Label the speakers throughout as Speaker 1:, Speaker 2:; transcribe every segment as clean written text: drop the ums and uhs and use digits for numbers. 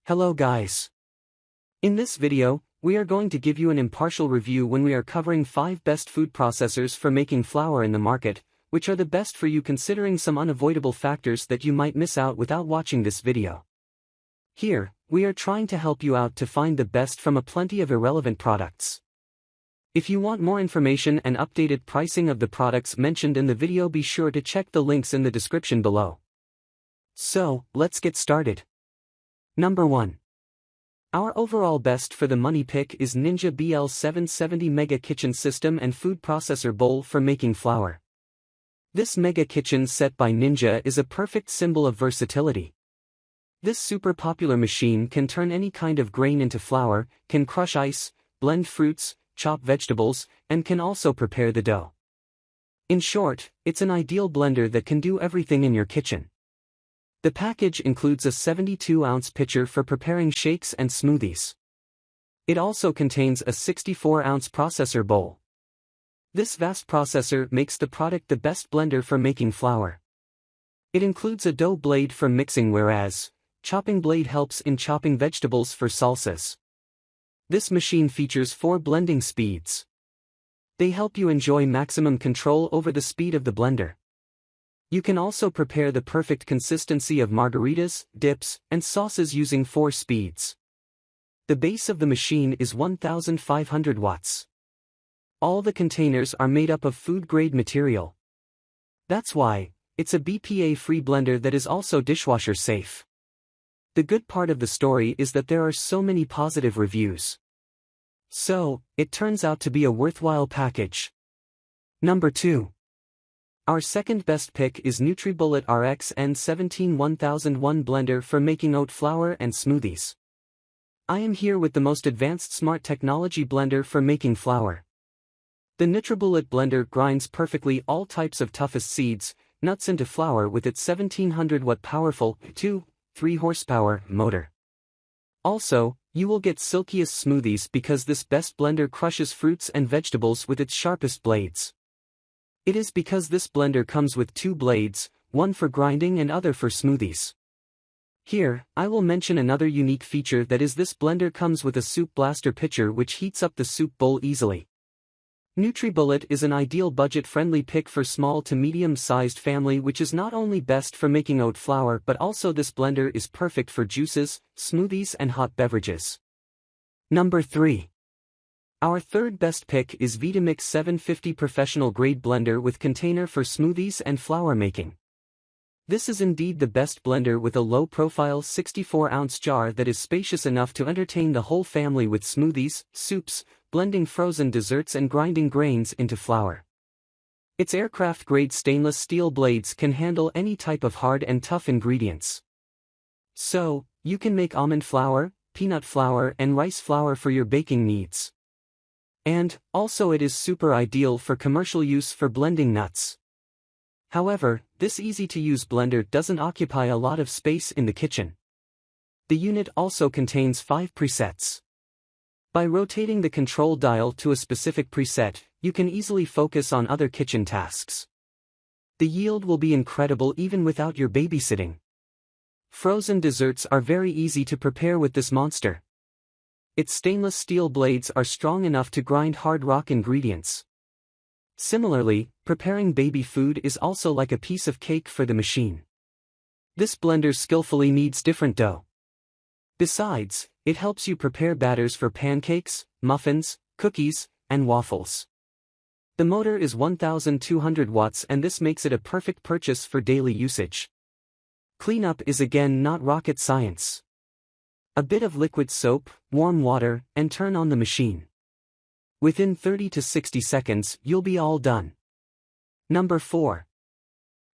Speaker 1: Hello guys. In this video, we are going to give you an impartial review when we are covering 5 best food processors for making flour in the market, which are the best for you considering some unavoidable factors that you might miss out without watching this video. Here, we are trying to help you out to find the best from a plenty of irrelevant products. If you want more information and updated pricing of the products mentioned in the video, be sure to check the links in the description below. So, let's get started. Number 1. Our overall best for the money pick is Ninja BL770 Mega Kitchen System and Food Processor Bowl for making flour. This Mega Kitchen set by Ninja is a perfect symbol of versatility. This super popular machine can turn any kind of grain into flour, can crush ice, blend fruits, chop vegetables, and can also prepare the dough. In short, it's an ideal blender that can do everything in your kitchen. The package includes a 72-ounce pitcher for preparing shakes and smoothies. It also contains a 64-ounce processor bowl. This vast processor makes the product the best blender for making flour. It includes a dough blade for mixing, whereas chopping blade helps in chopping vegetables for salsas. This machine features 4 blending speeds. They help you enjoy maximum control over the speed of the blender. You can also prepare the perfect consistency of margaritas, dips, and sauces using 4 speeds. The base of the machine is 1,500 watts. All the containers are made up of food-grade material. That's why it's a BPA-free blender that is also dishwasher safe. The good part of the story is that there are so many positive reviews. So, it turns out to be a worthwhile package. Number 2. Our second best pick is NutriBullet Rx N17-1001 Blender for making oat flour and smoothies. I am here with the most advanced smart technology blender for making flour. The NutriBullet blender grinds perfectly all types of toughest seeds, nuts into flour with its 1700-watt powerful 2.3 horsepower motor. Also, you will get silkiest smoothies because this best blender crushes fruits and vegetables with its sharpest blades. It is because this blender comes with 2 blades, one for grinding and other for smoothies. Here, I will mention another unique feature, that is this blender comes with a soup blaster pitcher which heats up the soup bowl easily. NutriBullet is an ideal budget-friendly pick for small to medium-sized family, which is not only best for making oat flour but also this blender is perfect for juices, smoothies and hot beverages. Number 3. Our third best pick is Vitamix 750 Professional Grade Blender with container for smoothies and flour making. This is indeed the best blender with a low-profile 64-ounce jar that is spacious enough to entertain the whole family with smoothies, soups, blending frozen desserts and grinding grains into flour. Its aircraft-grade stainless steel blades can handle any type of hard and tough ingredients. So, you can make almond flour, peanut flour and rice flour for your baking needs. And, also it is super ideal for commercial use for blending nuts. However, this easy-to-use blender doesn't occupy a lot of space in the kitchen. The unit also contains 5 presets. By rotating the control dial to a specific preset, you can easily focus on other kitchen tasks. The yield will be incredible even without your babysitting. Frozen desserts are very easy to prepare with this monster. Its stainless steel blades are strong enough to grind hard rock ingredients. Similarly, preparing baby food is also like a piece of cake for the machine. This blender skillfully kneads different dough. Besides, it helps you prepare batters for pancakes, muffins, cookies, and waffles. The motor is 1,200 watts and this makes it a perfect purchase for daily usage. Cleanup is again not rocket science. A bit of liquid soap, warm water, and turn on the machine. Within 30 to 60 seconds, you'll be all done. Number 4.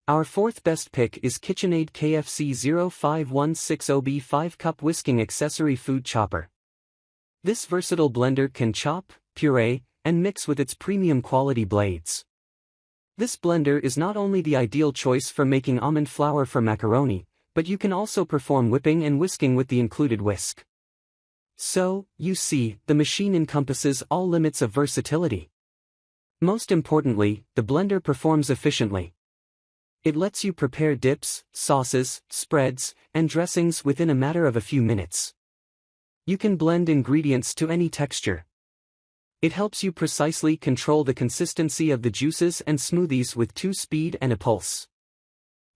Speaker 1: Our fourth best pick is KitchenAid KFC 05160B 5-cup whisking accessory food chopper. This versatile blender can chop, puree, and mix with its premium quality blades. This blender is not only the ideal choice for making almond flour for macaroni, but you can also perform whipping and whisking with the included whisk. So, you see, the machine encompasses all limits of versatility. Most importantly, the blender performs efficiently. It lets you prepare dips, sauces, spreads, and dressings within a matter of a few minutes. You can blend ingredients to any texture. It helps you precisely control the consistency of the juices and smoothies with 2 speed and a pulse.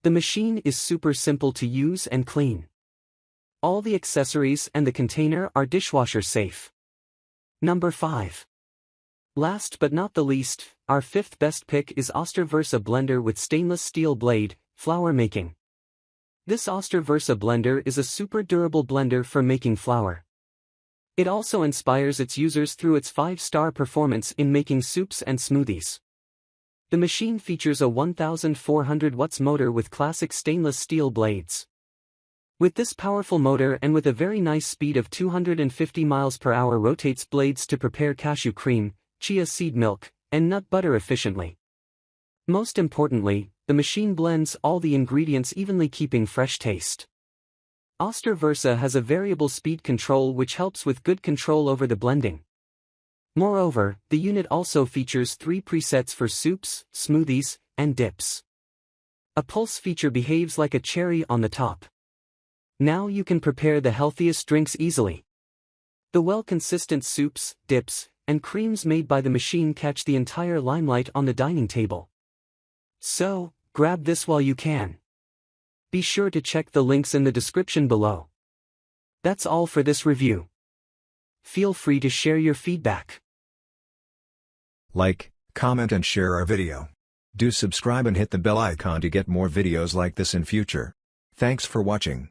Speaker 1: The machine is super simple to use and clean. All the accessories and the container are dishwasher safe. Number 5. Last but not the least, our 5th best pick is Versa blender with stainless steel blade, flour making. This Versa blender is a super durable blender for making flour. It also inspires its users through its 5-star performance in making soups and smoothies. The machine features a 1400 watts motor with classic stainless steel blades. With this powerful motor and with a very nice speed of 250 miles per hour rotates blades to prepare cashew cream, chia seed milk, and nut butter efficiently. Most importantly, the machine blends all the ingredients evenly, keeping fresh taste. Versa has a variable speed control which helps with good control over the blending. Moreover, the unit also features 3 presets for soups, smoothies, and dips. A pulse feature behaves like a cherry on the top. Now you can prepare the healthiest drinks easily. The well-consistent soups, dips, and creams made by the machine catch the entire limelight on the dining table. So, grab this while you can. Be sure to check the links in the description below. That's all for this review. Feel free to share your feedback.
Speaker 2: Like, comment and share our video. Do subscribe and hit the bell icon to get more videos like this in future. Thanks for watching.